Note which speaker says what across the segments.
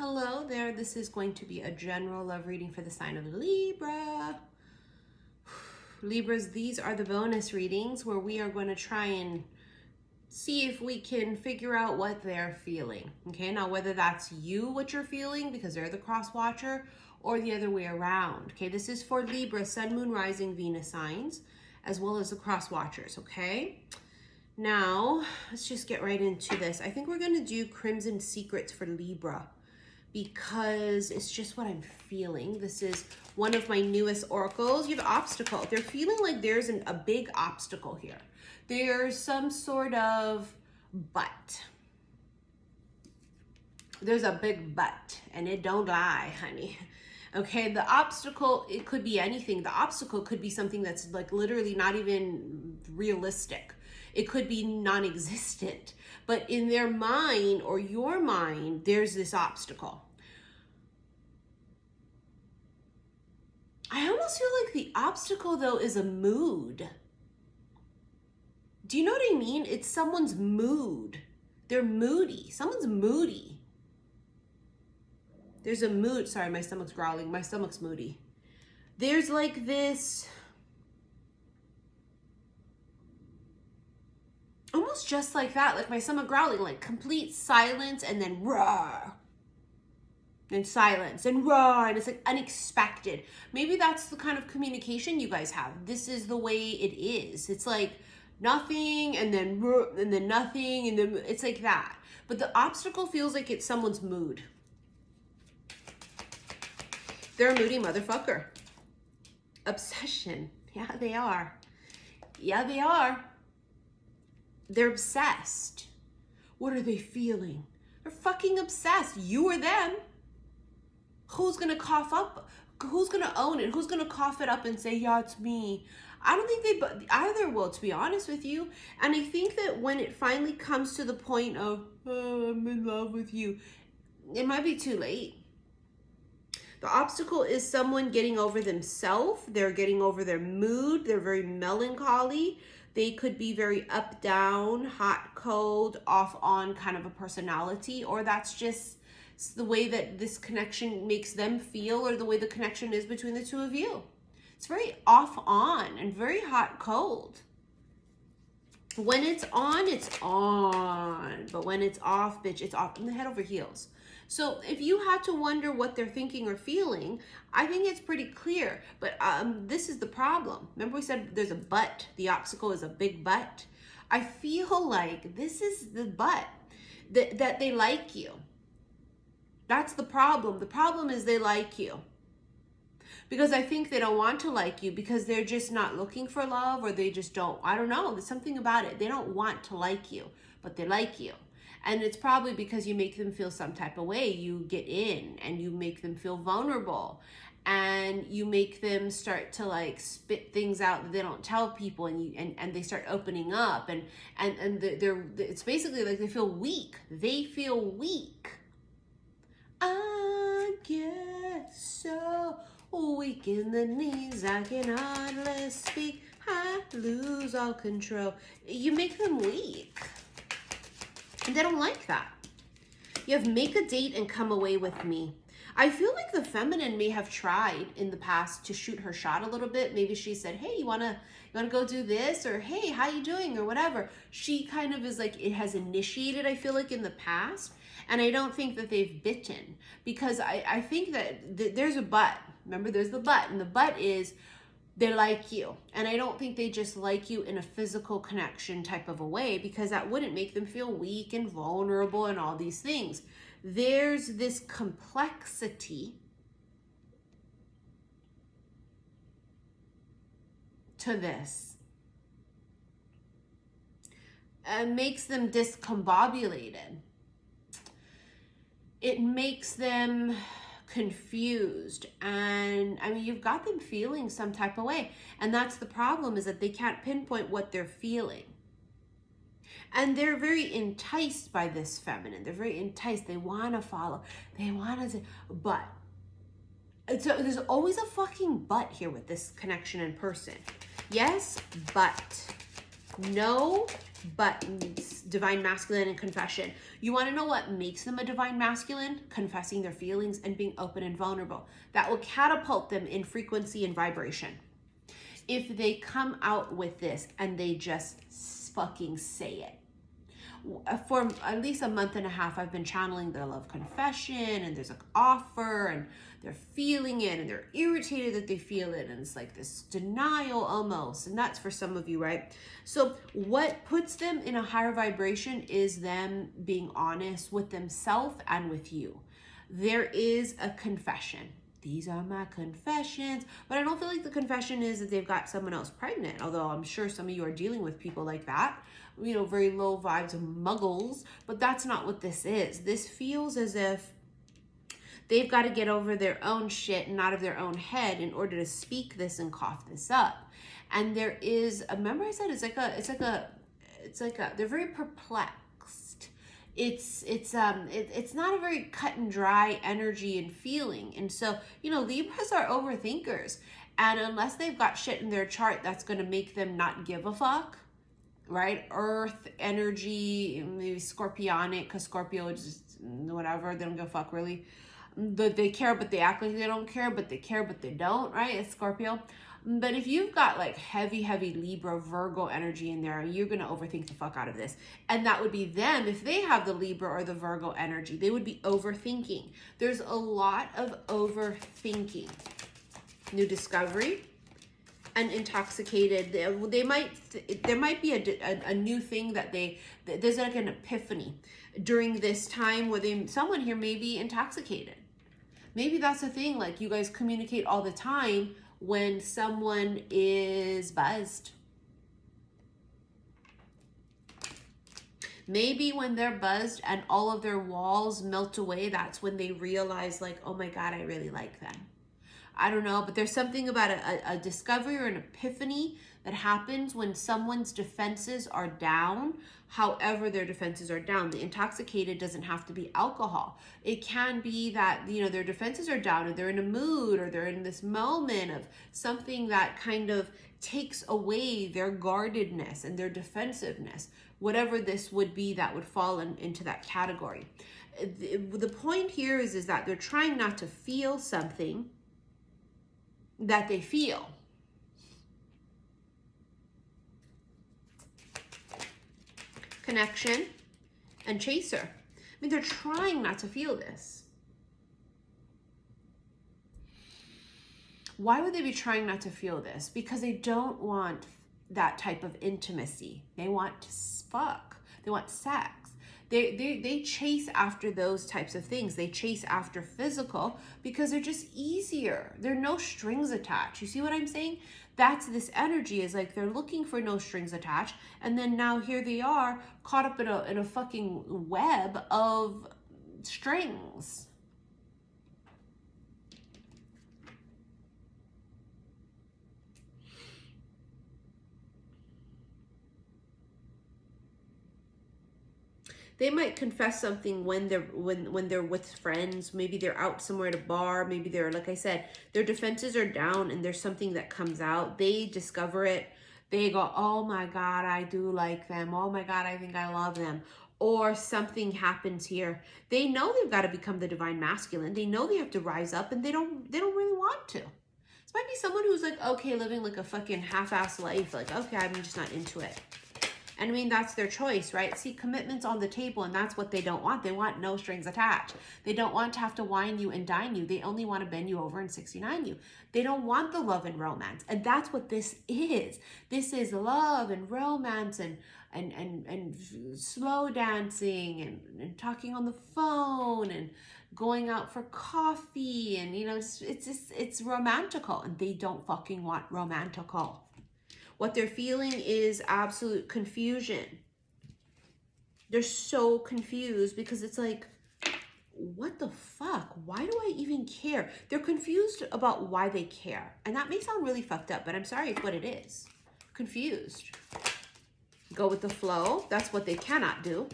Speaker 1: Hello there. This is going to be a general love reading for the sign of Libra. Libras, these are the bonus readings where we are going to try and see if we can figure out what they're feeling. Okay, now whether that's you, what you're feeling, because they're the cross watcher, or the other way around. Okay, this is for Libra, Sun, Moon, Rising, Venus signs, as well as the cross watchers. Okay, now let's just get right into this. I think we're going to do Crimson Secrets for Libra, because it's just what I'm feeling. This is one of my newest oracles. You have obstacle. They're feeling like there's a big obstacle here. There's some sort of but. There's a big but, and it don't lie, honey. Okay, the obstacle, it could be anything. The obstacle could be something that's like literally not even realistic. It could be non-existent, but in their mind or your mind, there's this obstacle. I almost feel like the obstacle though is a mood. Do you know what I mean? It's someone's mood. They're moody. Someone's moody. There's a mood. Sorry, my stomach's growling. My stomach's moody. There's like this, almost just like that, like my stomach growling, like complete silence and then roar. And silence and roar, and it's like unexpected. Maybe that's the kind of communication you guys have. This is the way it is. It's like nothing and then nothing, and then it's like that. But the obstacle feels like it's someone's mood. They're a moody motherfucker. Obsession. Yeah, they are. Yeah, they are. They're obsessed. What are they feeling? They're fucking obsessed. You or them. Who's gonna cough up? Who's gonna own it? Who's gonna cough it up and say, yeah, it's me? I don't think they either will, to be honest with you. And I think that when it finally comes to the point of, oh, I'm in love with you, it might be too late. The obstacle is someone getting over themselves. They're getting over their mood. They're very melancholy. They could be very up, down, hot, cold, off, on kind of a personality, or that's just the way that this connection makes them feel, or the way the connection is between the two of you. It's very off, on, and very hot, cold. When it's on, it's on. But when it's off, bitch, it's off. And the head over heels. So if you had to wonder what they're thinking or feeling, I think it's pretty clear. But this is the problem. Remember we said there's a but. The obstacle is a big but. I feel like this is the but. That they like you. That's the problem. The problem is they like you. Because I think they don't want to like you because they're just not looking for love, or they just don't. I don't know. There's something about it. They don't want to like you, but they like you. And it's probably because you make them feel some type of way. You get in and you make them feel vulnerable. And you make them start to like spit things out that they don't tell people, and they start opening up. And it's basically like they feel weak. They feel weak. I get so weak in the knees, I can hardly speak, I lose all control. You make them weak. And they don't like that. You have make a date and come away with me. I feel like the feminine may have tried in the past to shoot her shot a little bit. Maybe she said, hey, you wanna go do this? Or hey, how you doing? Or whatever. She kind of is like, it has initiated, I feel like, in the past. And I don't think that they've bitten, because I think that there's a but. Remember, there's the but, and the but is they like you. And I don't think they just like you in a physical connection type of a way, because that wouldn't make them feel weak and vulnerable and all these things. There's this complexity to this. It makes them discombobulated. It makes them confused, and I mean, you've got them feeling some type of way, and that's the problem, is that they can't pinpoint what they're feeling. And they're very enticed by this feminine. They're very enticed. They want to follow. They want to, but so there's always a fucking but here with this connection in person. Yes, but No buttons. Divine masculine and confession. You want to know what makes them a divine masculine? Confessing their feelings and being open and vulnerable. That will catapult them in frequency and vibration. If they come out with this and they just fucking say it. For at least a month and a half, I've been channeling their love confession, and there's an offer, and they're feeling it, and they're irritated that they feel it, and it's like this denial almost, and that's for some of you, right? So what puts them in a higher vibration is them being honest with themselves and with you. There is a confession. These are my confessions. But I don't feel like the confession is that they've got someone else pregnant, although I'm sure some of you are dealing with people like that, you know, very low vibes of muggles, but that's not what this is. This feels as if they've got to get over their own shit and out of their own head in order to speak this and cough this up. And there is, remember I said it's like a, they're very perplexed. It's not a very cut and dry energy and feeling. And so, you know, Libras are overthinkers. And unless they've got shit in their chart that's going to make them not give a fuck, right? Earth energy, maybe scorpionic, because Scorpio is just whatever, they don't give a fuck really. They care, but they act like they don't care, but they care, but they don't, right? It's Scorpio. But if you've got like heavy Libra, Virgo energy in there, you're going to overthink the fuck out of this. And that would be them. If they have the Libra or the Virgo energy, they would be overthinking. There's a lot of overthinking. New discovery and intoxicated. There might be a new thing that there's like an epiphany during this time where someone here may be intoxicated. Maybe that's the thing, like you guys communicate all the time when someone is buzzed. Maybe when they're buzzed and all of their walls melt away, that's when they realize like, oh my God, I really like them. I don't know, but there's something about a discovery or an epiphany that happens when someone's defenses are down, however their defenses are down. The intoxicated doesn't have to be alcohol. It can be that, you know, their defenses are down or they're in a mood or they're in this moment of something that kind of takes away their guardedness and their defensiveness. Whatever this would be, that would fall into that category. The point here is that they're trying not to feel something that they feel. Connection and chaser. I mean, they're trying not to feel this. Why would they be trying not to feel this? Because they don't want that type of intimacy. They want to fuck. They want sex. They chase after those types of things. They chase after physical because they're just easier. There are no strings attached. You see what I'm saying? That's this energy, is like they're looking for no strings attached. And then now here they are caught up in a fucking web of strings. They might confess something when they're with friends. Maybe they're out somewhere at a bar. Maybe they're, like I said, their defenses are down and there's something that comes out. They discover it. They go, oh my God, I do like them. Oh my God, I think I love them. Or something happens here. They know they've got to become the divine masculine. They know they have to rise up, and they don't really want to. This might be someone who's like, okay, living like a fucking half-ass life. Like, okay, I'm just not into it. And I mean, that's their choice, right? See, commitment's on the table, and that's what they don't want. They want no strings attached. They don't want to have to wine you and dine you. They only want to bend you over and 69 you. They don't want the love and romance. And that's what this is. This is love and romance and slow dancing and talking on the phone and going out for coffee. And, you know, it's romantical, and they don't fucking want romantical. What they're feeling is absolute confusion. They're so confused because it's like, what the fuck? Why do I even care? They're confused about why they care. And that may sound really fucked up, but I'm sorry, it's what it is. Confused. Go with the flow. That's what they cannot do.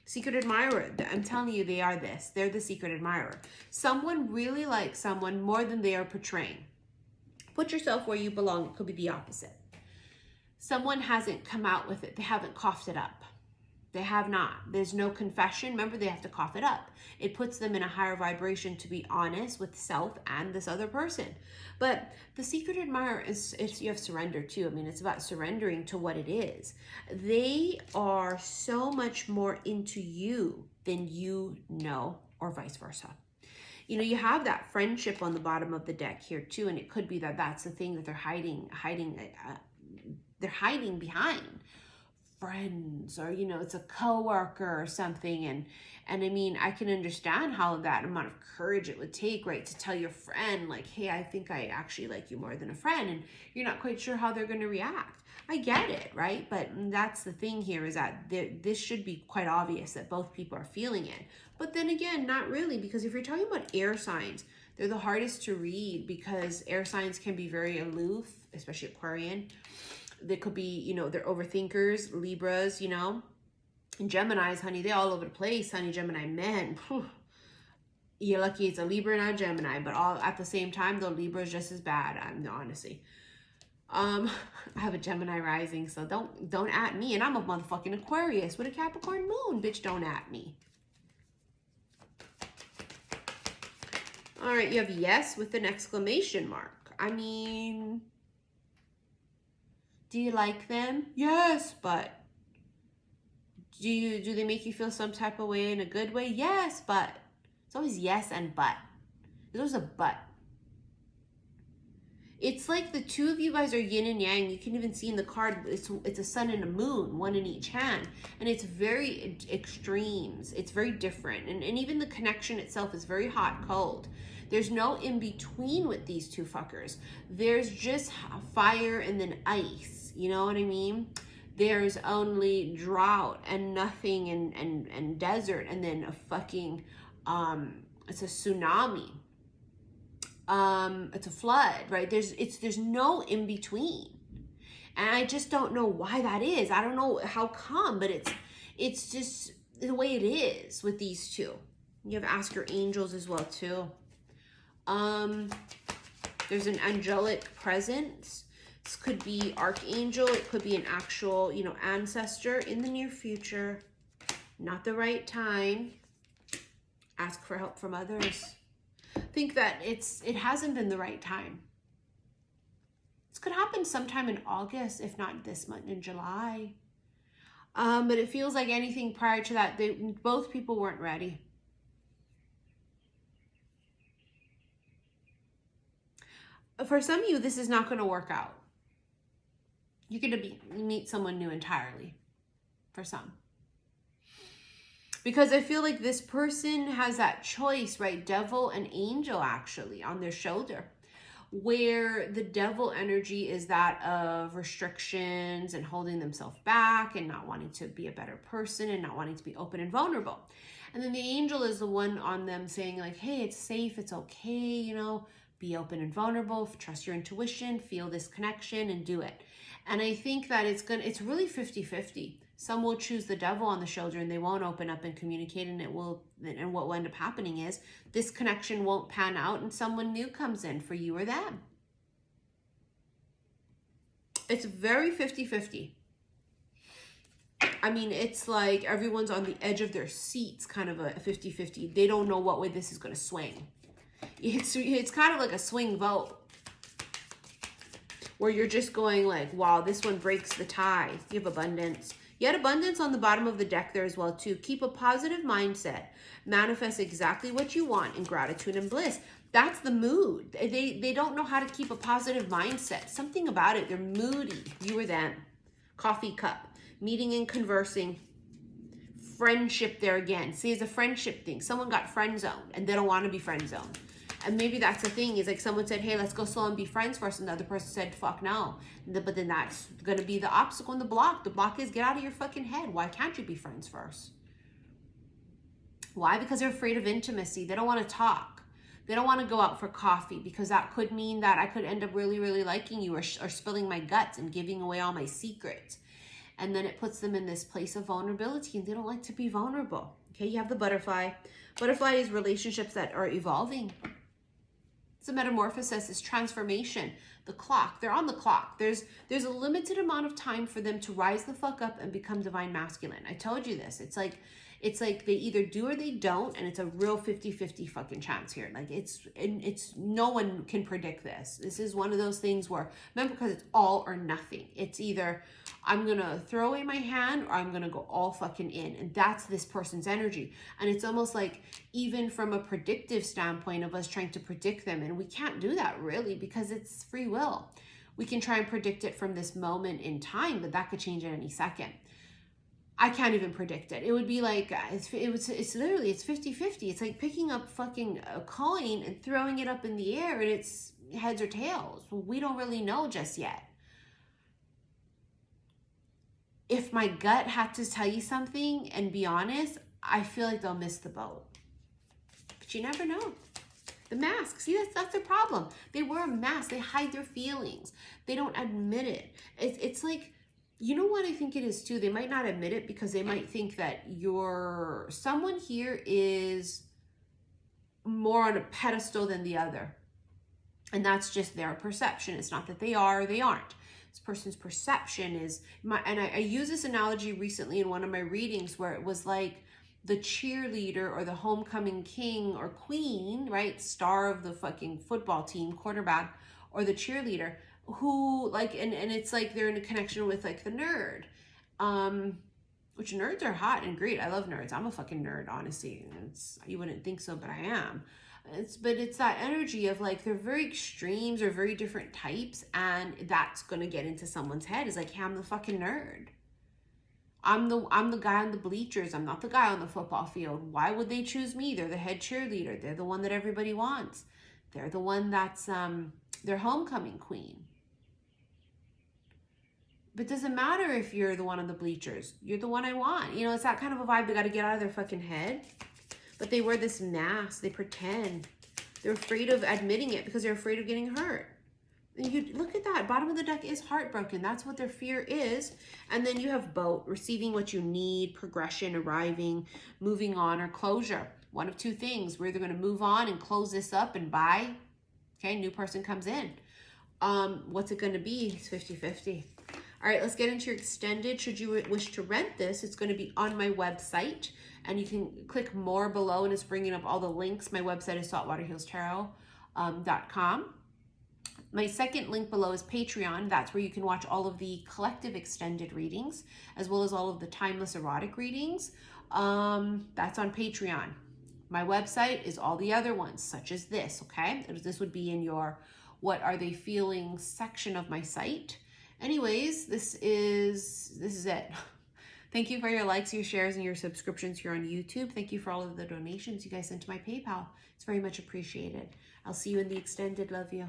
Speaker 1: Secret admirer. I'm telling you, they are this. They're the secret admirer. Someone really likes someone more than they are portraying. Put yourself where you belong. It could be the opposite. someone hasn't come out with it. They haven't coughed it up. They have not. There's no confession. Remember, they have to cough it up. It puts them in a higher vibration to be honest with self and this other person. But the secret admirer is you have surrender too. I mean, it's about surrendering to what it is. They are so much more into you than you know, or vice versa. You know, you have that friendship on the bottom of the deck here too, and it could be that that's the thing that they're hiding behind. Friends, or you know, it's a coworker or something, and I mean, I can understand how that amount of courage it would take, right, to tell your friend like, hey, I think I actually like you more than a friend, and you're not quite sure how they're going to react. I get it, right? But that's the thing here, is that this should be quite obvious that both people are feeling it. But then again, not really, because if you're talking about air signs, they're the hardest to read because air signs can be very aloof, especially Aquarian. They could be, you know, they're overthinkers, Libras, you know, and Geminis, honey, they all over the place, honey. Gemini men, whew. You're lucky it's a Libra, not Gemini, but all at the same time, though, Libra is just as bad, honestly. I have a Gemini rising, so don't at me, and I'm a motherfucking Aquarius with a Capricorn moon, bitch, don't at me. All right, you have yes with an exclamation mark. I mean, do you like them? Yes, but do they make you feel some type of way in a good way? Yes, but it's always yes and but. There's a but. It's like the two of you guys are yin and yang. You can even see in the card, it's a sun and a moon, one in each hand. And it's very extremes. It's very different. And even the connection itself is very hot, cold. There's no in between with these two fuckers. There's just fire and then ice. You know what I mean? There's only drought and nothing and desert, and then a fucking, it's a tsunami. It's a flood, right? There's no in between. And I just don't know why that is. I don't know how come, but it's just the way it is with these two. You have ask your angels as well too. There's an angelic presence. This could be archangel. It could be an actual, you know, ancestor in the near future. Not the right time. Ask for help from others. Think that it hasn't been the right time. This could happen sometime in August, if not this month in July. But it feels like anything prior to that, both people weren't ready. For some of you, this is not going to work out. You're going to meet someone new entirely. For some. Because I feel like this person has that choice, right? Devil and angel actually on their shoulder. Where the devil energy is that of restrictions and holding themselves back and not wanting to be a better person and not wanting to be open and vulnerable. And then the angel is the one on them saying like, hey, it's safe, it's okay, you know, be open and vulnerable, trust your intuition, feel this connection and do it. And I think that it's really 50-50. Some will choose the devil on the shoulder and they won't open up and communicate, and what will end up happening is this connection won't pan out and someone new comes in for you or them. It's very 50-50. I mean, it's like everyone's on the edge of their seats, kind of a 50-50. They don't know what way this is going to swing. It's kind of like a swing vote. Where you're just going like, wow, this one breaks the tie. You have abundance. You had abundance on the bottom of the deck there as well too. Keep a positive mindset. Manifest exactly what you want in gratitude and bliss. That's the mood. They don't know how to keep a positive mindset. Something about it. They're moody. You or them. Coffee cup. Meeting and conversing. Friendship there again. See, it's a friendship thing. Someone got friend zoned and they don't want to be friend zoned. And maybe that's the thing, is like someone said, hey, let's go slow and be friends first. And the other person said, fuck no. But then that's going to be the obstacle in the block. The block is get out of your fucking head. Why can't you be friends first? Why? Because they're afraid of intimacy. They don't want to talk. They don't want to go out for coffee because that could mean that I could end up really, really liking you or spilling my guts and giving away all my secrets. And then it puts them in this place of vulnerability and they don't like to be vulnerable. Okay, you have the butterfly. Butterfly is relationships that are evolving. It's a metamorphosis, it's transformation. The clock, they're on the clock. There's a limited amount of time for them to rise the fuck up and become divine masculine. I told you this. It's like they either do or they don't, and it's a real 50-50 fucking chance here. Like it's no one can predict this. This is one of those things where, remember, because it's all or nothing. It's either I'm gonna throw away my hand or I'm gonna go all fucking in. And that's this person's energy. And it's almost like, even from a predictive standpoint of us trying to predict them, and we can't do that really because it's free will. We can try and predict it from this moment in time, but that could change at any second. I can't even predict it. It would be like, it's literally, it's 50-50. It's like picking up fucking a coin and throwing it up in the air and it's heads or tails. We don't really know just yet. If my gut had to tell you something and be honest, I feel like they'll miss the boat. But you never know. The mask, see, that's their problem. They wear a mask. They hide their feelings. They don't admit it. It's like, you know what I think it is too? They might not admit it because they might think that someone here is more on a pedestal than the other. And that's just their perception. It's not that they are or they aren't. This person's perception is, and I used this analogy recently in one of my readings where it was like the cheerleader or the homecoming king or queen, right? Star of the fucking football team, quarterback, or the cheerleader who like, and it's like they're in a connection with like the nerd, which nerds are hot and great. I love nerds. I'm a fucking nerd, honestly. You wouldn't think so, but I am. But it's that energy of like, they're very extremes or very different types, and that's gonna get into someone's head. Is like, hey, I'm the fucking nerd. I'm the guy on the bleachers. I'm not the guy on the football field. Why would they choose me? They're the head cheerleader. They're the one that everybody wants. They're the one that's their homecoming queen. But it doesn't matter if you're the one on the bleachers. You're the one I want. You know, it's that kind of a vibe. They got to get out of their fucking head. But they wear this mask. They pretend. They're afraid of admitting it because they're afraid of getting hurt. And you look at that. Bottom of the deck is heartbroken. That's what their fear is. And then you have boat, receiving what you need, progression, arriving, moving on, or closure. One of two things. We're either going to move on and close this up and buy. Okay, new person comes in. What's it going to be? It's 50-50. All right, let's get into your extended. Should you wish to rent this, it's going to be on my website. And you can click more below, and it's bringing up all the links. My website is saltwaterhealstarot.com. My second link below is Patreon. That's where you can watch all of the collective extended readings, as well as all of the timeless erotic readings. That's on Patreon. My website is all the other ones, such as this, okay? This would be in your What Are They Feeling section of my site. Anyways, this is it. Thank you for your likes, your shares, and your subscriptions here on YouTube. Thank you for all of the donations you guys sent to my PayPal. It's very much appreciated. I'll see you in the extended. Love you.